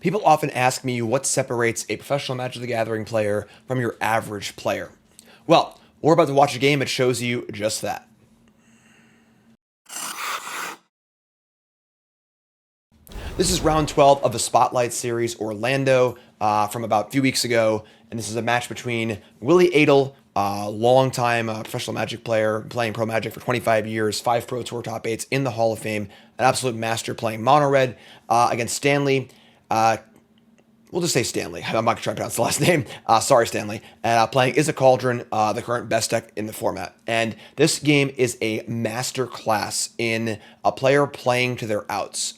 People often ask me what separates a professional Magic the Gathering player from your average player. Well, we're about to watch a game that shows you just that. This is round 12 of the Spotlight Series Orlando from about a few weeks ago, and this is a match between Willy Edel, a longtime professional Magic player, playing Pro Magic for 25 years, 5 Pro Tour top 8s in the Hall of Fame, an absolute master playing mono red, against Stanley. We'll just say Stanley. I'm not going to try to pronounce the last name. Sorry, Stanley. And playing Is a Cauldron, the current best deck in the format. And this game is a master class in a player playing to their outs.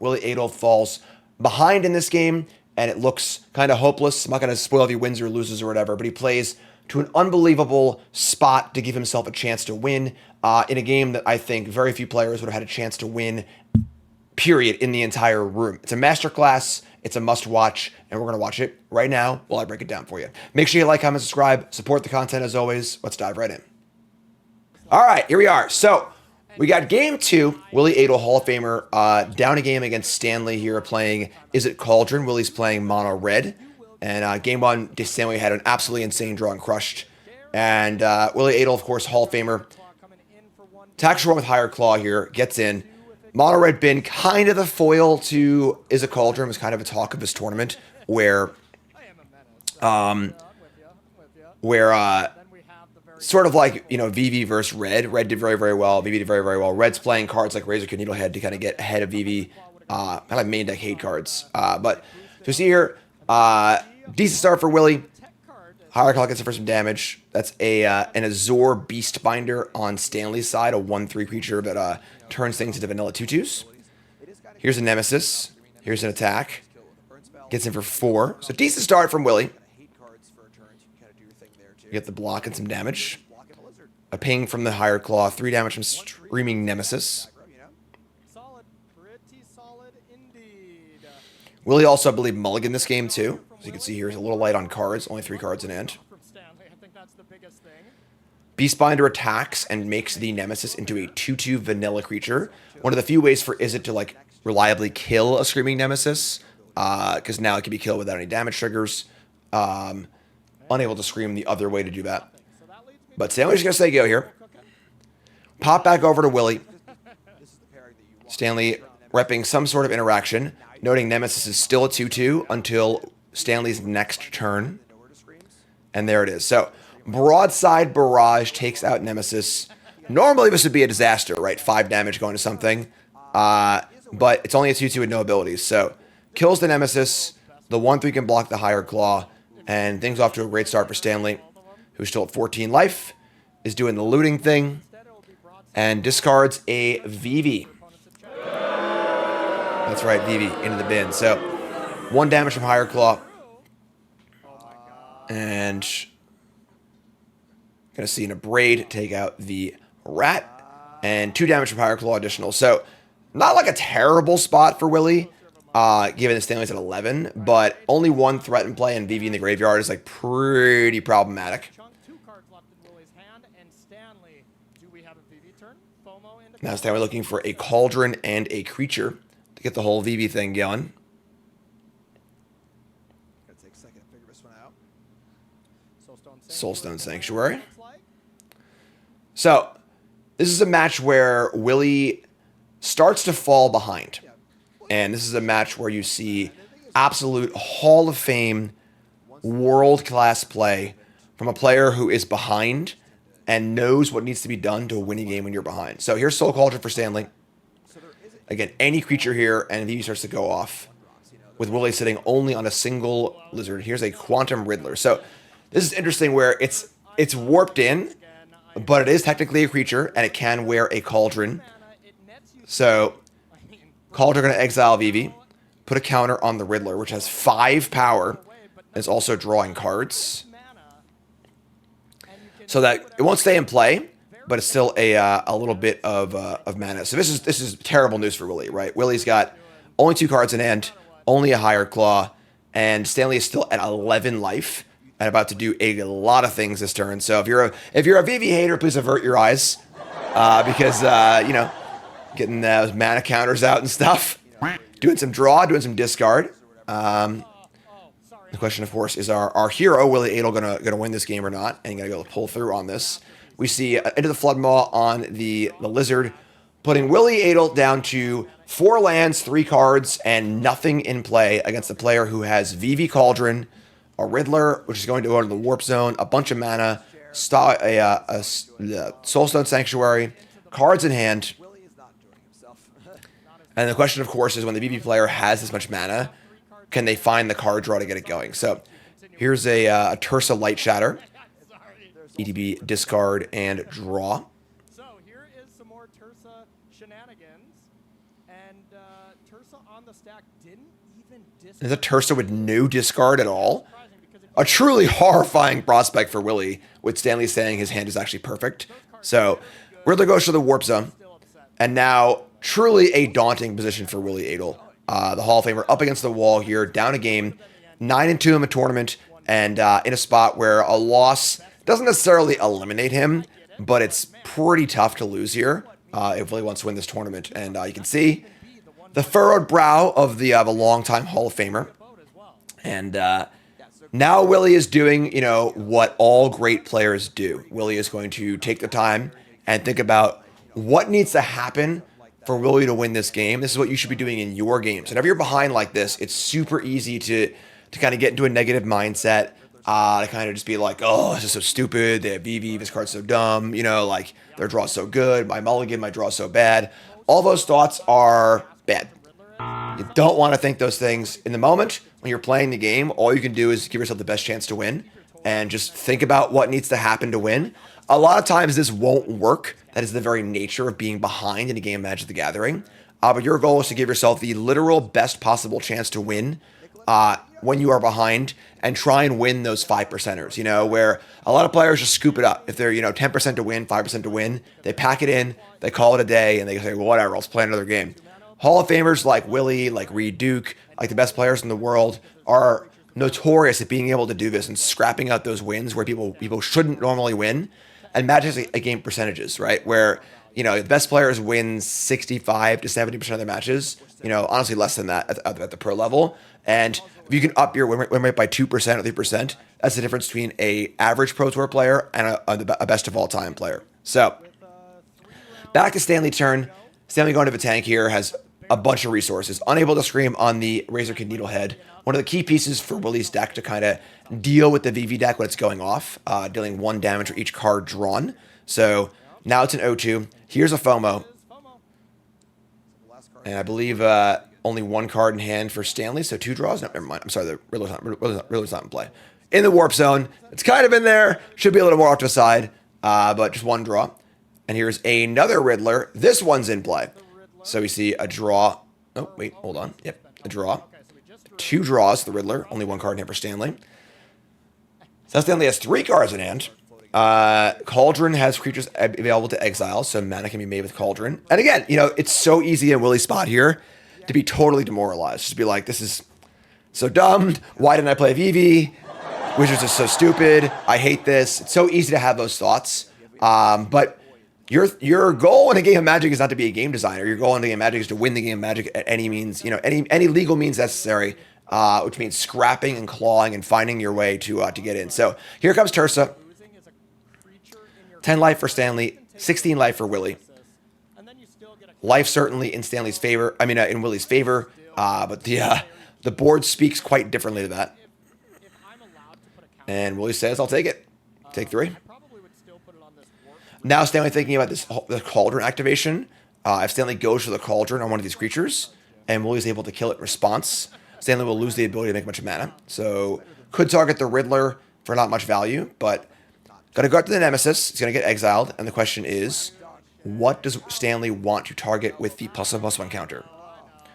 Willy Edel falls behind in this game, and it looks kind of hopeless. I'm not going to spoil if he wins or loses or whatever, but he plays to an unbelievable spot to give himself a chance to win in a game that I think very few players would have had a chance to win, period, in the entire room. It's a masterclass. It's a must-watch, and we're going to watch it right now while I break it down for you. Make sure you like, comment, subscribe, support the content as always. Let's dive right in. All right, here we are. So we got game 2, Willy Edel, Hall of Famer, down a game against Stanley here playing Is It Cauldron. Willy's playing mono red. And game 1, Stanley had an absolutely insane draw and crushed. And Willy Edel, of course, Hall of Famer. Attacks one with Higher Claw here, gets in. Mono red been kind of the foil to Is a Cauldron. Was kind of a talk of this tournament where sort of like, you know, VV versus Red. Red did very, very well. VV did very, very well. Red's playing cards like Razorkin Needlehead to kind of get ahead of VV. Kind of main deck hate cards. But so see here, decent start for Willy. Higher Claw gets it for some damage. That's an Azure Beastbinder on Stanley's side, a 1/3 creature that turns things into vanilla 2/2s. Here's a Nemesis. Here's an attack. Gets in for 4. So decent start from Willy. You get the block and some damage. A ping from the Higher Claw. 3 damage from Screaming Nemesis. Willy also, I believe, mulligan this game too. As you can see here, is a little light on cards. Only 3 cards in hand. Beastbinder attacks and makes the Nemesis into a 2/2 vanilla creature. One of the few ways for Izzet to like reliably kill a Screaming Nemesis, because now it can be killed without any damage triggers. Unable to scream the other way to do that. But Stanley's gonna say go here. Pop back over to Willy. Stanley repping some sort of interaction, noting Nemesis is still a 2/2 until Stanley's next turn. And there it is. So Broadside Barrage takes out Nemesis. Normally this would be a disaster, right? 5 damage going to something. But it's only a 2/2 with no abilities. So kills the Nemesis. The 1/3 can block the Higher Claw. And things off to a great start for Stanley, who's still at 14 life. Is doing the looting thing. And discards a VV. That's right, VV into the bin. So 1 damage from Higher Claw. And gonna see an Abrade take out the Rat. And 2 damage from Higher Claw additional. So not like a terrible spot for Willy, given that Stanley's at 11. But only 1 threat in play and VV in the graveyard is like pretty problematic. Now Stanley looking for a Cauldron and a creature to get the whole VV thing going. Soulstone Sanctuary. So, this is a match where Willy starts to fall behind. And this is a match where you see absolute Hall of Fame, world-class play from a player who is behind and knows what needs to be done to win a game when you're behind. So here's Soul Cauldron for Stanley. Again, any creature here, and VV starts to go off. With Willy sitting only on a single lizard. Here's a Quantum Riddler. So this is interesting where it's warped in, but it is technically a creature, and it can wear a Cauldron. So Cauldron going to exile VV, put a counter on the Riddler, which has 5 power, and is also drawing cards. So that it won't stay in play, but it's still a little bit of mana. So this is terrible news for Willy, right? Willy's got only 2 cards in hand, only a Higher Claw, and Stanley is still at 11 life and about to do a lot of things this turn. So if you're a VV hater, please avert your eyes, because you know, getting those mana counters out and stuff, doing some draw, doing some discard. The question, of course, is our hero, Willy Edel, gonna win this game or not? And you gotta go pull through on this. We see into the Flood Maw on the Lizard, putting Willy Edel down to 4 lands, 3 cards, and nothing in play against the player who has VV Cauldron, a Riddler, which is going to go to the Warp Zone, a bunch of mana, Soulstone Sanctuary, cards in hand. And the question, of course, is when the VV player has this much mana, can they find the card draw to get it going? So here's a Tursa Light Shatter. ETB, discard, and draw. So here is some more Tursa shenanigans. And Tursa on the stack didn't even discard. Is a Tursa with no discard at all? A truly horrifying prospect for Willie, with Stanley saying his hand is actually perfect. So Riddler goes to the Warp Zone. And now, truly a daunting position for Willy Edel. The Hall of Famer up against the wall here, down a game, 9-2 in a tournament, and in a spot where a loss doesn't necessarily eliminate him, but it's pretty tough to lose here if Willie wants to win this tournament. And you can see the furrowed brow of the longtime Hall of Famer. And now Willie is doing, what all great players do. Willie is going to take the time and think about what needs to happen for Willie to win this game. This is what you should be doing in your games. Whenever you're behind like this, it's super easy to kind of get into a negative mindset, to kind of just be like, oh, this is so stupid. They have VV, this card's so dumb. Like their draw's so good. My mulligan, my draw's so bad. All those thoughts are bad. You don't want to think those things in the moment. When you're playing the game, all you can do is give yourself the best chance to win and just think about what needs to happen to win. A lot of times this won't work. That is the very nature of being behind in a game of Magic the Gathering. But your goal is to give yourself the literal best possible chance to win when you are behind and try and win those 5%ers, where a lot of players just scoop it up. If they're, 10% to win, 5% to win, they pack it in, they call it a day, and they say, well, whatever, let's play another game. Hall of Famers like Willie, like Reed Duke, like the best players in the world are notorious at being able to do this and scrapping out those wins where people shouldn't normally win. And Magic's a game percentages, right? Where, the best players win 65 to 70% of their matches. Honestly less than that at the pro level. And if you can up your win rate by 2% or 3%, that's the difference between a average Pro Tour player and a best of all time player. So, back to Stanley turn. Stanley going to the tank here has a bunch of resources. Unable to scream on the Razorkin Needlehead. One of the key pieces for Willie's deck to kind of deal with the VV deck when it's going off, dealing 1 damage for each card drawn. So now it's an 0-2. Here's a FOMO. And I believe only 1 card in hand for Stanley, so 2 draws. No, never mind. I'm sorry, the Riddler's not in play. In the Warp Zone. It's kind of in there. Should be a little more off to the side, but just 1 draw. And here's another Riddler. This one's in play. So we see a draw. Oh, wait, hold on. Yep, a draw. 2 draws, the Riddler. Only 1 card in hand for Stanley. So Stanley has 3 cards in hand. Cauldron has creatures available to exile, so mana can be made with Cauldron. And again, it's so easy in Willie's spot here to be totally demoralized. Just be like, this is so dumb. Why didn't I play VV? Wizards are so stupid. I hate this. It's so easy to have those thoughts. But your goal in a game of Magic is not to be a game designer. Your goal in a game of Magic is to win the game of Magic at any means, any legal means necessary, which means scrapping and clawing and finding your way to get in. So here comes Tursa. 10 life for Stanley, 16 life for Willie. Life certainly in Stanley's favor. In Willie's favor, but the board speaks quite differently to that. And Willie says, "I'll take it. Take 3." Now Stanley thinking about the Cauldron activation. If Stanley goes for the Cauldron on one of these creatures, and Willie's able to kill it in response, Stanley will lose the ability to make much mana. So could target the Riddler for not much value, but got to go up to the Nemesis. It's going to get exiled, and the question is, what does Stanley want to target with the +1/+1 counter?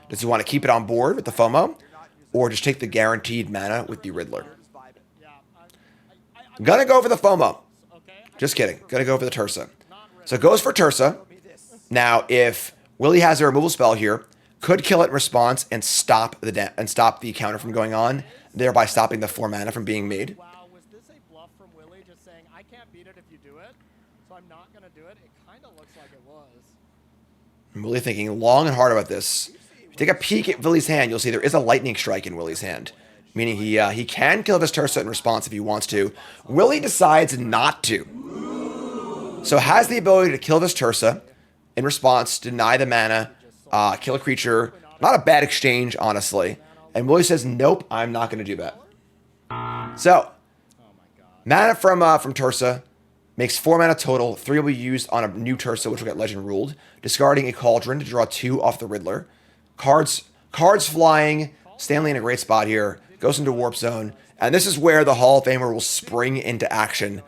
Does he want to keep it on board with the FOMO, or just take the guaranteed mana with the Riddler? Gonna go for the FOMO. Just kidding. Gonna go for the Tursa. So it goes for Tursa. Now, if Willie has a removal spell here, could kill it in response and stop the counter from going on, thereby stopping the 4 mana from being made. Wow, was this a bluff from Willie just saying, I can't beat it if you do it, so I'm not going to do it? It kind of looks like it was. I'm really thinking long and hard about this. If you take a peek at Willie's hand, you'll see there is a lightning strike in Willie's hand, meaning he can kill this Tursa in response if he wants to. Willie decides not to. So has the ability to kill this Tursa in response, deny the mana, kill a creature. Not a bad exchange, honestly. And Willie says, nope, I'm not going to do that. So, mana from Tursa makes 4 mana total. 3 will be used on a new Tursa, which will get legend ruled. Discarding a Cauldron to draw 2 off the Riddler. Cards flying. Stanley in a great spot here. Goes into Warp Zone. And this is where the Hall of Famer will spring into action.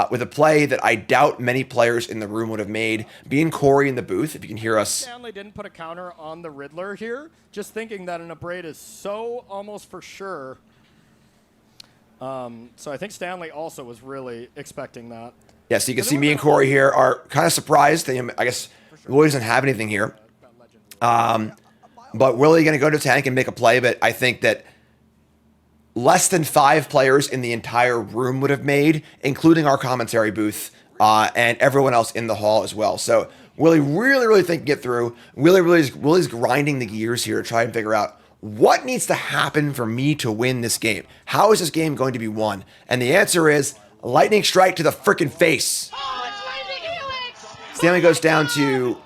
With a play that I doubt many players in the room would have made. Being Corey in the booth, if you can hear us. Stanley didn't put a counter on the Riddler here, just thinking that an Abrade is so almost for sure. So I think Stanley also was really expecting that. Yeah, so you can see me and Corey here are kind of surprised. I guess Willie doesn't have anything here. But Willie going to go to tank and make a play, but I think that less than 5 players in the entire room would have made, including our commentary booth and everyone else in the hall as well. So Willie really think get through. Willie's grinding the gears here to try and figure out what needs to happen for me to win this game. How is this game going to be won? And the answer is lightning strike to the freaking face. Stanley goes down to,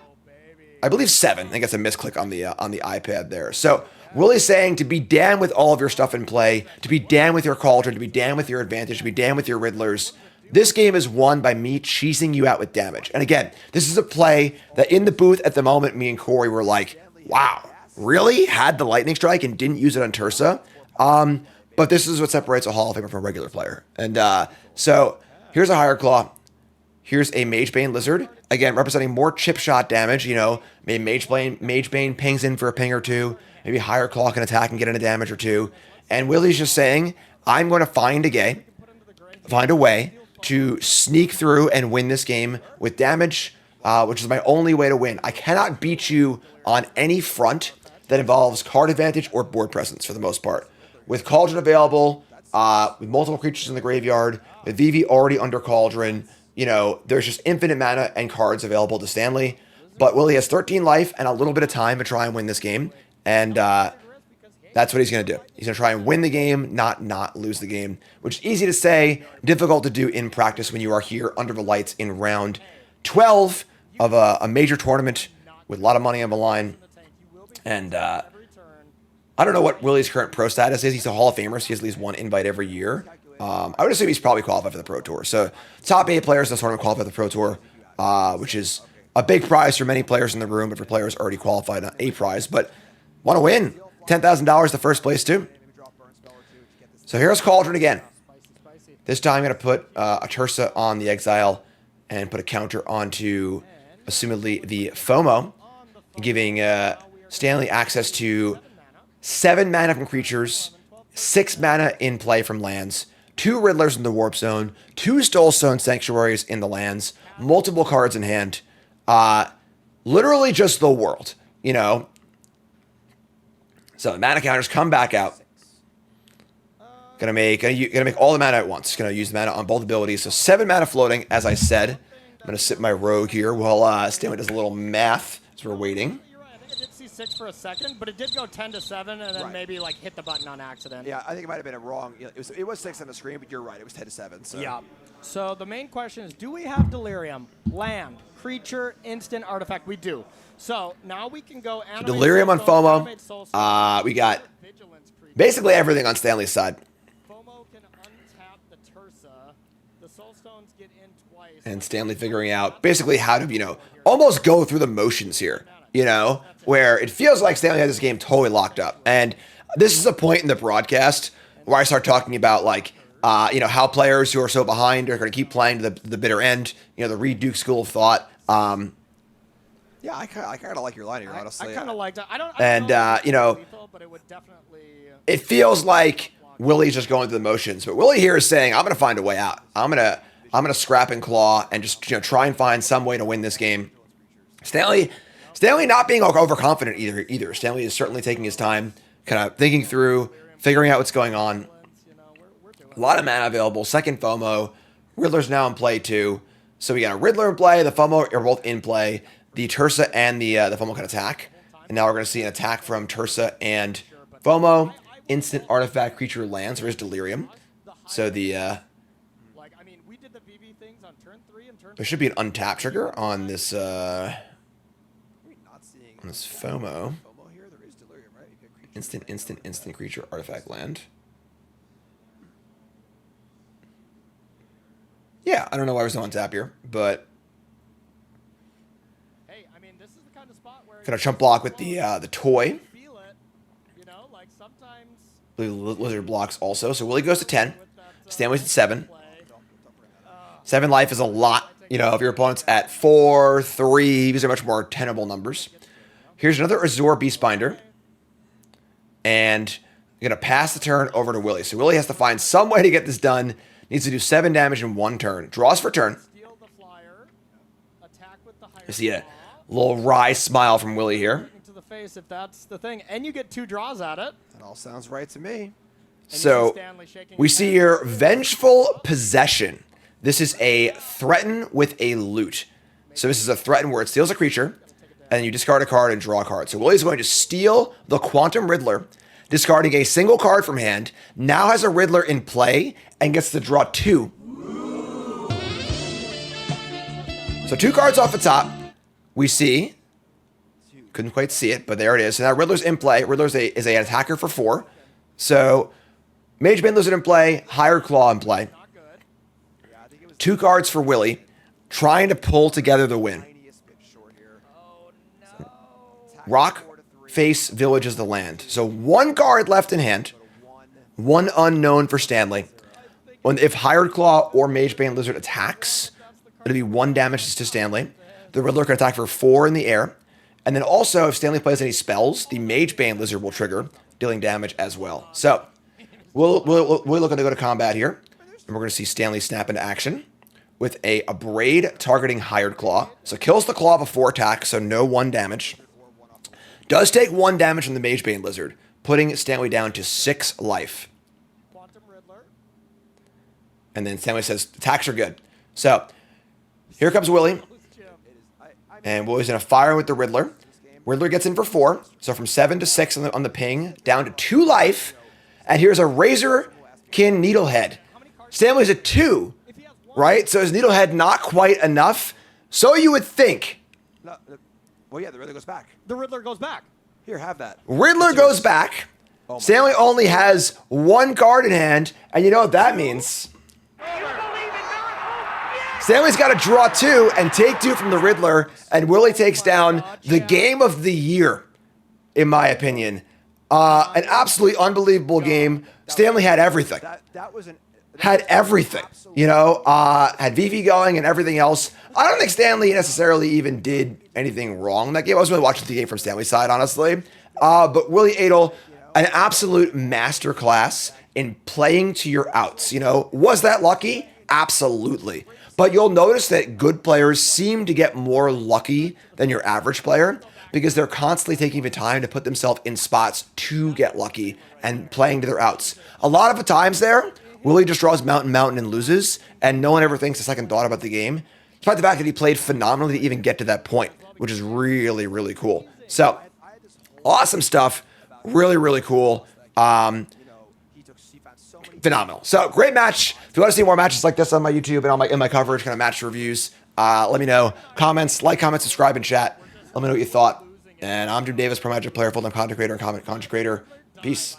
I believe, 7. I think it's a misclick on the iPad there. So Willie's saying to be damned with all of your stuff in play, to be damned with your Cauldron, to be damned with your advantage, to be damned with your Riddlers. This game is won by me cheesing you out with damage. And again, this is a play that in the booth at the moment, me and Corey were like, wow, really? Had the lightning strike and didn't use it on Tursa? But this is what separates a Hall of Famer from a regular player. And so here's a Higher Claw. Here's a Magebane Lizard. Again, representing more chip shot damage. You know, maybe Magebane pings in for a ping or 2. Maybe Higher Claw can attack and get in a damage or 2. And Willie's just saying, I'm going to find a way to sneak through and win this game with damage, which is my only way to win. I cannot beat you on any front that involves card advantage or board presence for the most part. With Cauldron available, with multiple creatures in the graveyard, with Vivi already under Cauldron, you know, there's just infinite mana and cards available to Stanley. But Willie has 13 life and a little bit of time to try and win this game. And that's what he's going to do. He's going to try and win the game, not lose the game, which is easy to say, difficult to do in practice when you are here under the lights in round 12 of a major tournament with a lot of money on the line. And I don't know what Willie's current pro status is. He's a Hall of Famer, so he has at least 1 invite every year. I would assume he's probably qualified for the Pro Tour. So top 8 players in the tournament qualify for the Pro Tour, which is a big prize for many players in the room, but for players already qualified, not a prize. But want to win. $10,000 the first place, too. So here's Cauldron again. This time I'm going to put a Tursa on the Exile and put a counter onto, assumedly, the FOMO, giving Stanley access to 7 mana from creatures, 6 mana in play from lands, 2 Riddlers in the Warp Zone, 2 Stolestone Sanctuaries in the lands, multiple cards in hand. Literally just the world, you know. So the mana counters come back out. Gonna make all the mana at once. Gonna use the mana on both abilities. So 7 mana floating, as I said. I'm gonna sit my rogue here while Stanley does a little math as we're waiting. You're right. I think I did see 6 for a second, but it did go 10-7, and then maybe like hit the button on accident. Yeah, I think it might have been a wrong. It was 6 on the screen, but you're right. It was 10-7. So. Yeah. So the main question is, do we have Delirium? Land, creature, instant, artifact? We do. So now we can go animate Delirium on FOMO. We got Vigilance creature. basically everything on Stanley's side. FOMO can untap the Tursa. The Soulstones get in twice. And Stanley figuring out basically how to, almost go through the motions here, where it feels like Stanley has this game totally locked up. And this is a point in the broadcast where I start talking about, like, how players who are so behind are going to keep playing to the bitter end, the Reed Duke school of thought. Yeah, I kind of like your line here, honestly. I kind of like that. I don't know, lethal, but it would definitely. It feels like Willie's just going through the motions, but Willie here is saying, "I'm going to find a way out. I'm gonna scrap and claw and just try and find some way to win this game." Stanley not being overconfident either. Stanley is certainly taking his time, kind of thinking through, figuring out what's going on. A lot of mana available. Second FOMO. Riddler's now in play too. So we got a Riddler in play. The FOMO are both in play. The Tursa and the FOMO can attack. And now we're going to see an attack from Tursa and FOMO. Instant artifact creature lands. There is Delirium. So the Like, I mean, we did the VV things on turn 3 and turn there should be an untap trigger on this Not seeing FOMO. FOMO here. There is delirium, right? You get creature Instant creature artifact land. Yeah, I don't know why there's no untap here, but Hey, I mean, this is the kind of spot where gonna chump block with the toy. feel it, you know, like sometimes Lizard blocks also. So Willie goes to 10. with that Stanley's at 7. play, 7 life is a lot. You know, if your opponent's at 4, 3, these are much more tenable numbers. Here's another Azure Beastbinder. And you're going to pass the turn over to Willie. So Willie has to find some way to get this done. Needs to do 7 damage in 1 turn. Draws for turn. steal the flyer, attack with the higher You see a claw, little wry smile from Willie here. to the face if that's the thing, and you get 2 draws at it. That all sounds right to me. And you So see Stanley shaking we his see head. here Vengeful Possession. This is a threaten with a loot. So this is a threaten where it steals a creature, and you discard a card and draw a card. So Willie's going to steal the Quantum Riddler, discarding a single card from hand, now has a Riddler in play, and gets to draw 2. So 2 cards off the top, we see, couldn't quite see it, but there it is. So now Riddler's in play. Riddler's is an attacker for 4. So Mage Bane Lizard in play, Higher Claw in play. Not good. 2 cards for Willie, trying to pull together the win. Tiniest bit short here. Oh no. Rock, face, Village is the land. So 1 card left in hand, 1 unknown for Stanley. If Hired Claw or Mage Bane Lizard attacks, it'll be 1 damage to Stanley. The Riddler can attack for 4 in the air. And then also, if Stanley plays any spells, the Mage Bane Lizard will trigger, dealing damage as well. So, we're looking to go to combat here. And we're going to see Stanley snap into action with a Abrade targeting Hired Claw. So kills the Claw before attack, so no 1 damage. Does take 1 damage from the Mage Bane Lizard, putting Stanley down to 6 life. Quantum Riddler. And then Stanley says, attacks are good. So, here comes Willie. And Willie's going to fire with the Riddler. Riddler gets in for 4. So from 7 to 6 on the ping, down to 2 life. And here's a Razorkin Needlehead. Stanley's at 2, right? So his Needlehead not quite enough. So you would think. No, well, yeah, the Riddler goes back. The Riddler goes back. Here, have that. Riddler goes back. Stanley only has 1 card in hand. And you know what that means? Stanley's got to draw 2 and take 2 from the Riddler, and Willie takes down the game of the year, in my opinion. An absolutely unbelievable game. Stanley had everything. That was Had everything, you know, had VV going and everything else. I don't think Stanley necessarily even did anything wrong in that game. I was really watching the game from Stanley's side, honestly. But Willy Edel, an absolute masterclass in playing to your outs. You know, was that lucky? Absolutely. But you'll notice that good players seem to get more lucky than your average player because they're constantly taking the time to put themselves in spots to get lucky and playing to their outs. A lot of the times there, Willie just draws mountain and loses, and no one ever thinks a second thought about the game, despite the fact that he played phenomenally to even get to that point, which is really, really cool. So, awesome stuff. Really, really cool. Phenomenal. So, great match. If you want to see more matches like this on my YouTube and in my coverage, kind of match reviews, let me know. Comments, comment, subscribe, and chat. Let me know what you thought. And I'm Drew Davis, Pro Magic player, full-time content creator, and comment content creator. Peace.